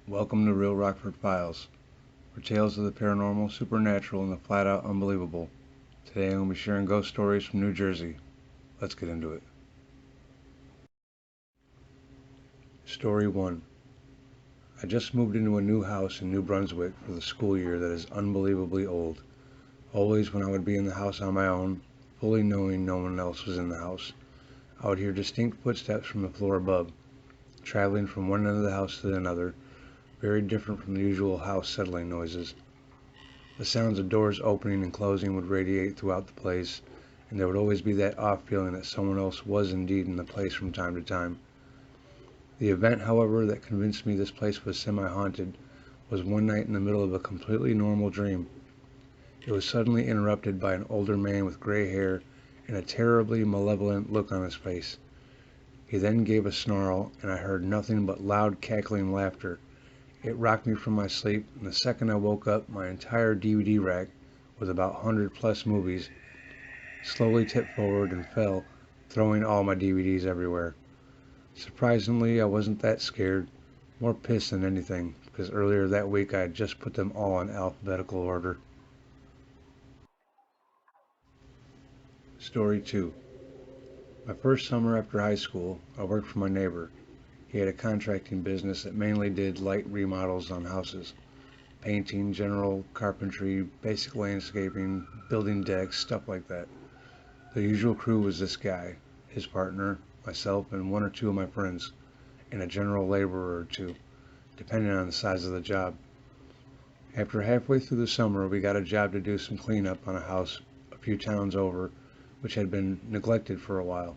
Welcome to Real Rockford Files, for tales of the paranormal, supernatural, and the flat-out unbelievable. Today I'm going to be sharing ghost stories from New Jersey. Let's get into it. Story 1. I just moved into a new house in New Brunswick for the school year that is unbelievably old. Always when I would be in the house on my own, fully knowing no one else was in the house, I would hear distinct footsteps from the floor above, traveling from one end of the house to another, very different from the usual house settling noises. The sounds of doors opening and closing would radiate throughout the place, and there would always be that off feeling that someone else was indeed in the place from time to time. The event, however, that convinced me this place was semi-haunted was one night in the middle of a completely normal dream. It was suddenly interrupted by an older man with gray hair and a terribly malevolent look on his face. He then gave a snarl, and I heard nothing but loud cackling laughter. It rocked me from my sleep, and the second I woke up, my entire DVD rack, with about 100 plus movies, slowly tipped forward and fell, throwing all my DVDs everywhere. Surprisingly, I wasn't that scared, more pissed than anything, because earlier that week I had just put them all in alphabetical order. Story 2. My first summer after high school, I worked for my neighbor. He had a contracting business that mainly did light remodels on houses. Painting, general carpentry, basic landscaping, building decks, stuff like that. The usual crew was this guy, his partner, myself, and one or two of my friends, and a general laborer or two, depending on the size of the job. After halfway through the summer, we got a job to do some cleanup on a house a few towns over, which had been neglected for a while.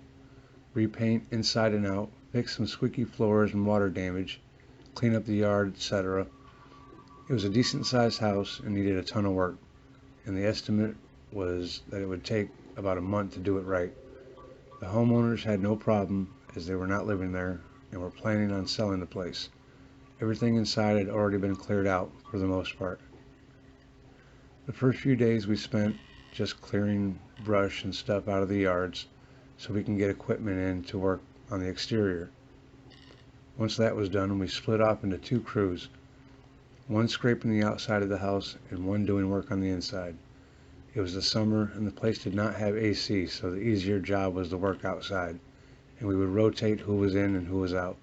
Repaint inside and out, fix some squeaky floors and water damage, clean up the yard, etc. It was a decent sized house and needed a ton of work, and the estimate was that it would take about a month to do it right. The homeowners had no problem, as they were not living there and were planning on selling the place. Everything inside had already been cleared out for the most part. The first few days we spent just clearing brush and stuff out of the yards so we can get equipment in to work on the exterior. Once that was done, we split off into two crews, one scraping the outside of the house and one doing work on the inside. It was the summer and the place did not have AC, so the easier job was the work outside, and we would rotate who was in and who was out.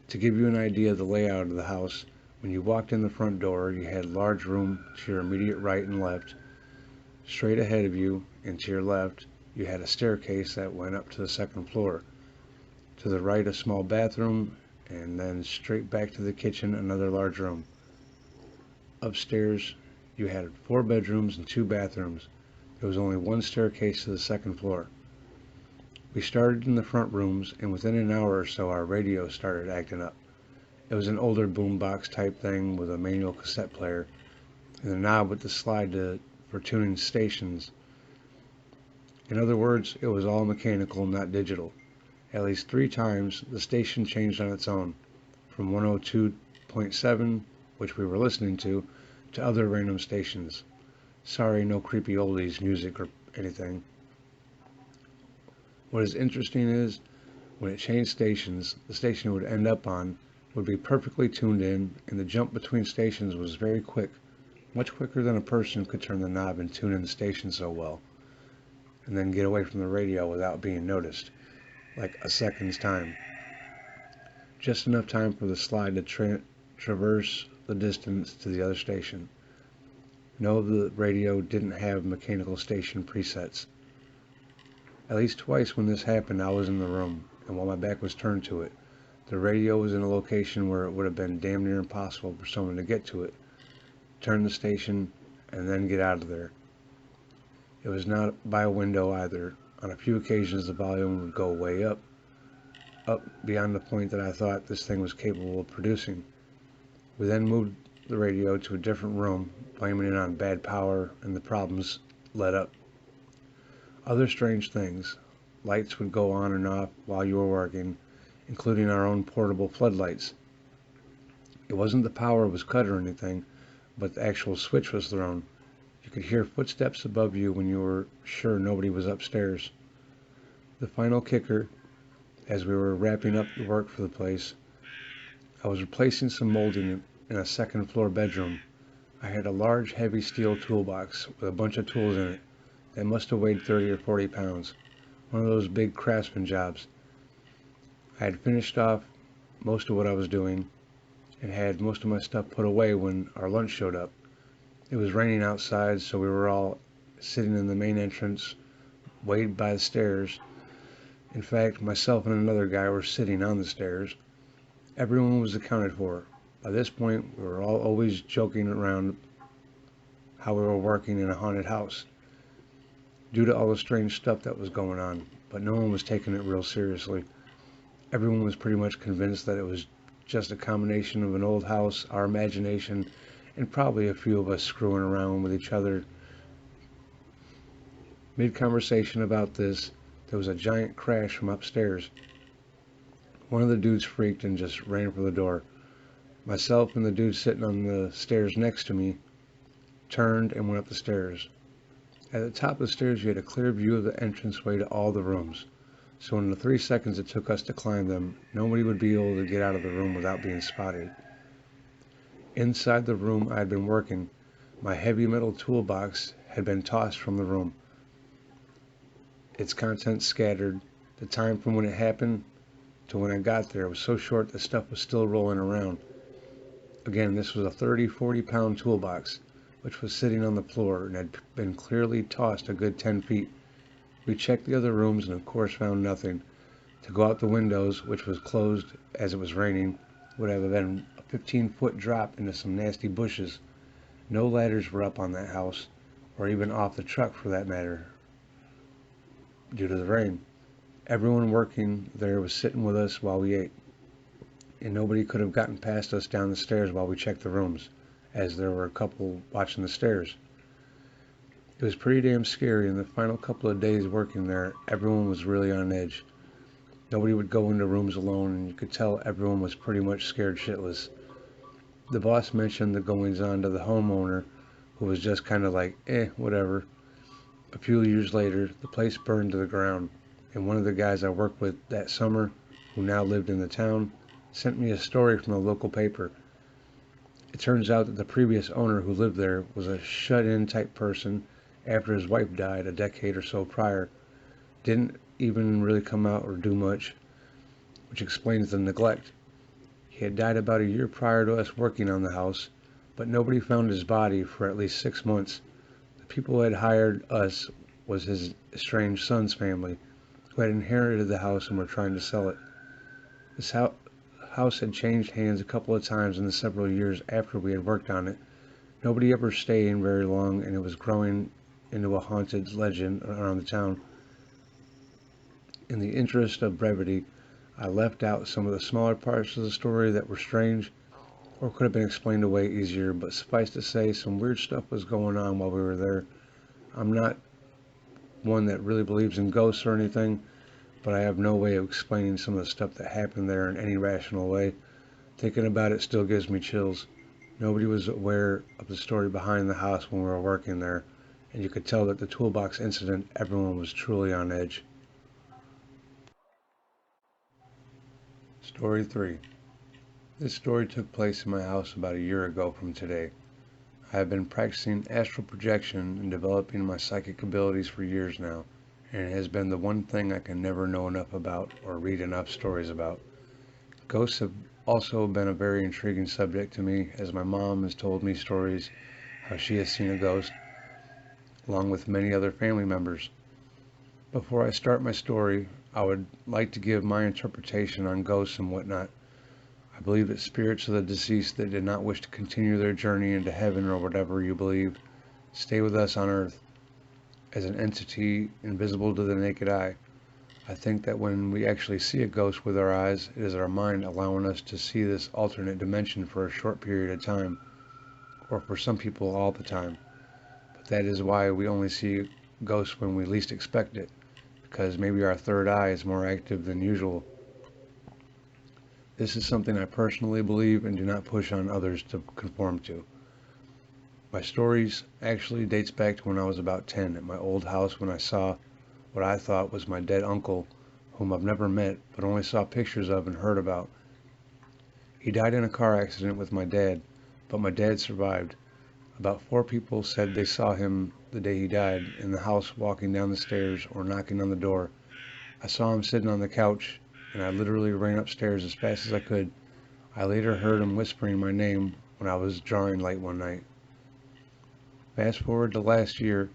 To give you an idea of the layout of the house, when you walked in the front door, you had a large room to your immediate right and left. Straight ahead of you and to your left, you had a staircase that went up to the second floor. To the right, a small bathroom, and then straight back to the kitchen, another large room. Upstairs, you had 4 bedrooms and 2 bathrooms. There was only one staircase to the second floor. We started in the front rooms, and within an hour or so our radio started acting up. It was an older boombox type thing with a manual cassette player, and a knob with the slide for tuning stations. In other words, it was all mechanical, not digital. At least 3 times the station changed on its own, from 102.7, which we were listening to other random stations. Sorry, no creepy oldies music or anything. What is interesting is, when it changed stations, the station it would end up on would be perfectly tuned in, and the jump between stations was very quick, much quicker than a person could turn the knob and tune in the station so well, and then get away from the radio without being noticed, like a second's time. Just enough time for the slide to traverse the distance to the other station. No, the radio didn't have mechanical station presets. At least twice when this happened, I was in the room, and while my back was turned to it, the radio was in a location where it would have been damn near impossible for someone to get to it, turn the station, and then get out of there. It was not by a window either. On a few occasions the volume would go way up beyond the point that I thought this thing was capable of producing. We then moved the radio to a different room, blaming it on bad power, and the problems let up. Other strange things. Lights would go on and off while you were working, including our own portable floodlights. It wasn't the power was cut or anything, but the actual switch was thrown. You could hear footsteps above you when you were sure nobody was upstairs. The final kicker, as we were wrapping up the work for the place, I was replacing some molding in a second floor bedroom. I had a large heavy steel toolbox with a bunch of tools in it that must have weighed 30 or 40 pounds. One of those big craftsman jobs. I had finished off most of what I was doing and had most of my stuff put away when our lunch showed up. It was raining outside, so we were all sitting in the main entrance, weighed by the stairs. In fact, myself and another guy were sitting on the stairs. Everyone was accounted for. By this point, we were all always joking around how we were working in a haunted house due to all the strange stuff that was going on, but no one was taking it real seriously. Everyone was pretty much convinced that it was just a combination of an old house, our imagination, and probably a few of us screwing around with each other. Mid-conversation about this, there was a giant crash from upstairs. One of the dudes freaked and just ran for the door. Myself and the dude sitting on the stairs next to me turned and went up the stairs. At the top of the stairs, you had a clear view of the entranceway to all the rooms. So in the 3 seconds it took us to climb them, nobody would be able to get out of the room without being spotted. Inside the room I had been working, my heavy metal toolbox had been tossed from the room. Its contents scattered. The time from when it happened to when I got there was so short the stuff was still rolling around. Again, this was a 30-40 pound toolbox, which was sitting on the floor and had been clearly tossed a good 10 feet. We checked the other rooms and of course found nothing. To go out the windows, which was closed as it was raining, would have been a 15-foot drop into some nasty bushes. No ladders were up on that house, or even off the truck for that matter, due to the rain. Everyone working there was sitting with us while we ate, and nobody could have gotten past us down the stairs while we checked the rooms, as there were a couple watching the stairs. It was pretty damn scary, and the final couple of days working there, everyone was really on edge. Nobody would go into rooms alone, and you could tell everyone was pretty much scared shitless. The boss mentioned the goings-on to the homeowner, who was just kind of like, whatever. A few years later, the place burned to the ground, and one of the guys I worked with that summer, who now lived in the town, sent me a story from a local paper. It turns out that the previous owner who lived there was a shut-in type person after his wife died a decade or so prior. Didn't even really come out or do much, which explains the neglect. He had died about a year prior to us working on the house, but nobody found his body for at least 6 months. The people who had hired us was his estranged son's family, who had inherited the house and were trying to sell it. This house had changed hands a couple of times in the several years after we had worked on it. Nobody ever stayed in very long, and it was growing into a haunted legend around the town. In the interest of brevity, I left out some of the smaller parts of the story that were strange or could have been explained away easier, but suffice to say, some weird stuff was going on while we were there. I'm not one that really believes in ghosts or anything, but I have no way of explaining some of the stuff that happened there in any rational way. Thinking about it still gives me chills. Nobody was aware of the story behind the house when we were working there, and you could tell that the toolbox incident, everyone was truly on edge. Story 3. This story took place in my house about a year ago from today. I have been practicing astral projection and developing my psychic abilities for years now, and it has been the one thing I can never know enough about or read enough stories about. Ghosts have also been a very intriguing subject to me, as my mom has told me stories how she has seen a ghost, along with many other family members. Before I start my story, I would like to give my interpretation on ghosts and whatnot. I believe that spirits of the deceased that did not wish to continue their journey into heaven or whatever you believe stay with us on earth as an entity invisible to the naked eye. I think that when we actually see a ghost with our eyes, it is our mind allowing us to see this alternate dimension for a short period of time, or for some people all the time. But that is why we only see ghosts when we least expect it, because maybe our third eye is more active than usual. This is something I personally believe and do not push on others to conform to. My stories actually dates back to when I was about 10 at my old house, when I saw what I thought was my dead uncle, whom I've never met but only saw pictures of and heard about. He died in a car accident with my dad, but my dad survived. About 4 people said they saw him the day he died in the house walking down the stairs or knocking on the door. I saw him sitting on the couch, and I literally ran upstairs as fast as I could. I later heard him whispering my name when I was drawing light one night. Fast forward to last year,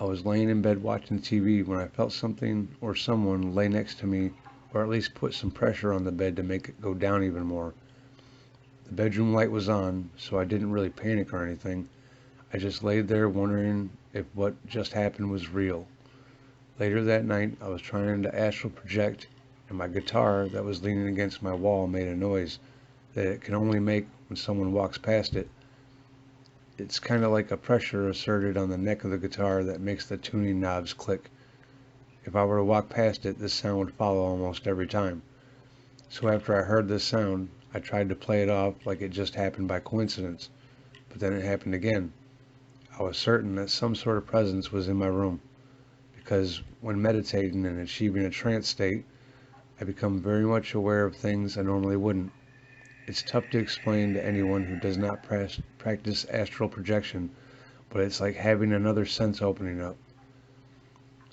I was laying in bed watching TV when I felt something or someone lay next to me, or at least put some pressure on the bed to make it go down even more. The bedroom light was on, so I didn't really panic or anything. I just laid there wondering if what just happened was real. Later that night, I was trying to astral project, and my guitar that was leaning against my wall made a noise that it can only make when someone walks past it. It's kind of like a pressure asserted on the neck of the guitar that makes the tuning knobs click. If I were to walk past it, this sound would follow almost every time. So after I heard this sound, I tried to play it off like it just happened by coincidence, but then it happened again. I was certain that some sort of presence was in my room, because when meditating and achieving a trance state, I become very much aware of things I normally wouldn't. It's tough to explain to anyone who does not practice astral projection, but it's like having another sense opening up.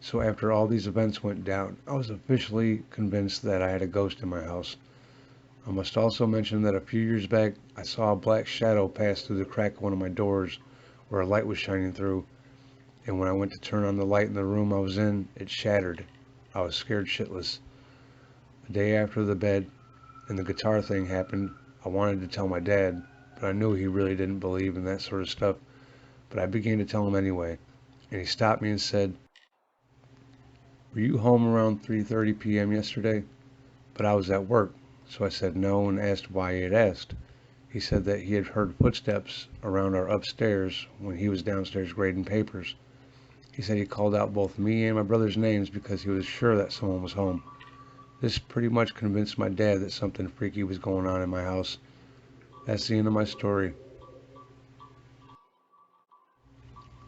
So after all these events went down, I was officially convinced that I had a ghost in my house. I must also mention that a few years back, I saw a black shadow pass through the crack of one of my doors where a light was shining through, and when I went to turn on the light in the room I was in, it shattered. I was scared shitless. The day after the bed and the guitar thing happened, I wanted to tell my dad, but I knew he really didn't believe in that sort of stuff. But I began to tell him anyway, and he stopped me and said, "Were you home around 3:30 p.m. yesterday?" But I was at work, so I said no and asked why he had asked. He said that he had heard footsteps around our upstairs when he was downstairs grading papers. He said he called out both me and my brother's names because he was sure that someone was home. This pretty much convinced my dad that something freaky was going on in my house. That's the end of my story.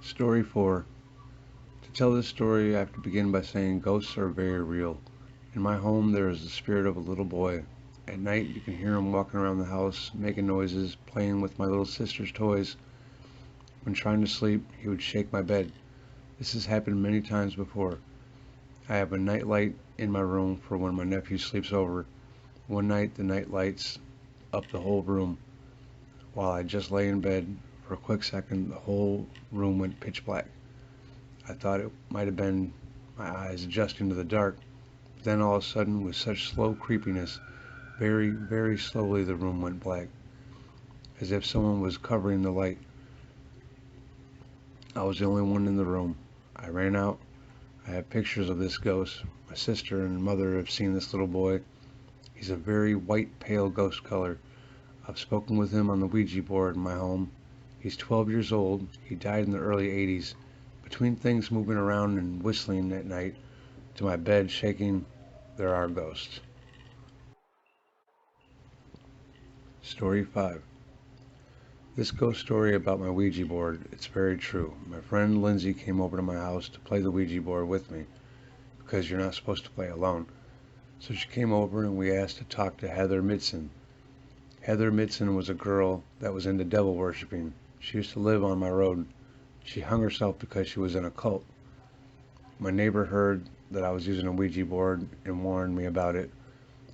Story 4. To tell this story, I have to begin by saying ghosts are very real. In my home, there is the spirit of a little boy. At night, you can hear him walking around the house, making noises, playing with my little sister's toys. When trying to sleep, he would shake my bed. This has happened many times before. I have a night light in my room for when my nephew sleeps over. One night, the night lights up the whole room. While I just lay in bed, for a quick second, the whole room went pitch black. I thought it might have been my eyes adjusting to the dark. But then all of a sudden, with such slow creepiness, very, very slowly the room went black, as if someone was covering the light. I was the only one in the room. I ran out. I have pictures of this ghost. My sister and mother have seen this little boy. He's a very white, pale ghost color. I've spoken with him on the Ouija board in my home. He's 12 years old. He died in the early 80s. Between things moving around and whistling at night to my bed shaking, there are ghosts. Story 5. This ghost story about my Ouija board, it's very true. My friend Lindsay came over to my house to play the Ouija board with me, because you're not supposed to play alone. So she came over and we asked to talk to Heather Midson. Heather Midson was a girl that was into devil worshipping. She used to live on my road. She hung herself because she was in a cult. My neighbor heard that I was using a Ouija board and warned me about it.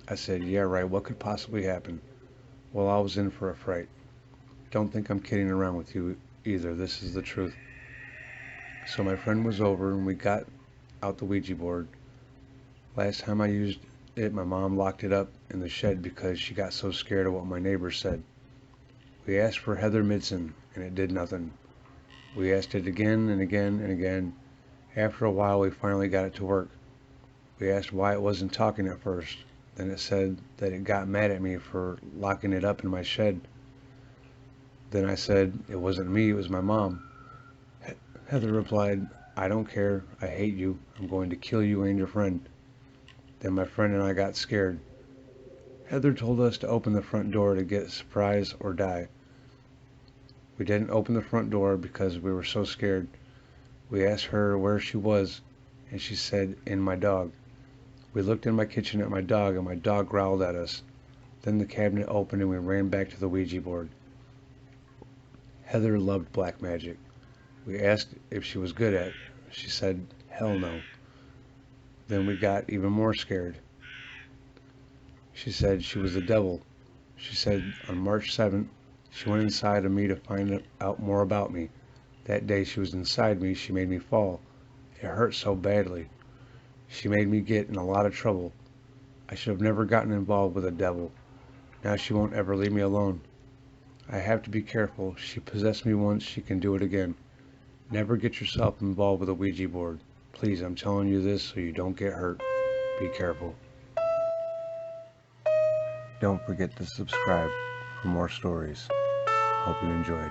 I said, "Yeah, right, what could possibly happen?" Well, I was in for a fright. Don't think I'm kidding around with you either. This is the truth. So my friend was over and we got out the Ouija board. Last time I used it, my mom locked it up in the shed because she got so scared of what my neighbors said. We asked for Heather Midson and it did nothing. We asked it again and again and again. After a while, we finally got it to work. We asked why it wasn't talking at first. Then it said that it got mad at me for locking it up in my shed. Then I said it wasn't me, it was my mom. Heather replied, "I don't care, I hate you, I'm going to kill you and your friend." Then my friend and I got scared. Heather told us to open the front door to get a surprise or die. We didn't open the front door because we were so scared. We asked her where she was, and she said, "In my dog." We looked in my kitchen at my dog, and my dog growled at us. Then the cabinet opened and we ran back to the Ouija board. Heather loved black magic. We asked if she was good at it. She said, hell no. Then we got even more scared. She said she was the devil. She said on March 7th, she went inside of me to find out more about me. That day she was inside me, she made me fall. It hurt so badly. She made me get in a lot of trouble. I should have never gotten involved with the devil. Now she won't ever leave me alone. I have to be careful. She possessed me once, she can do it again. Never get yourself involved with a Ouija board. Please, I'm telling you this so you don't get hurt. Be careful. Don't forget to subscribe for more stories. Hope you enjoyed.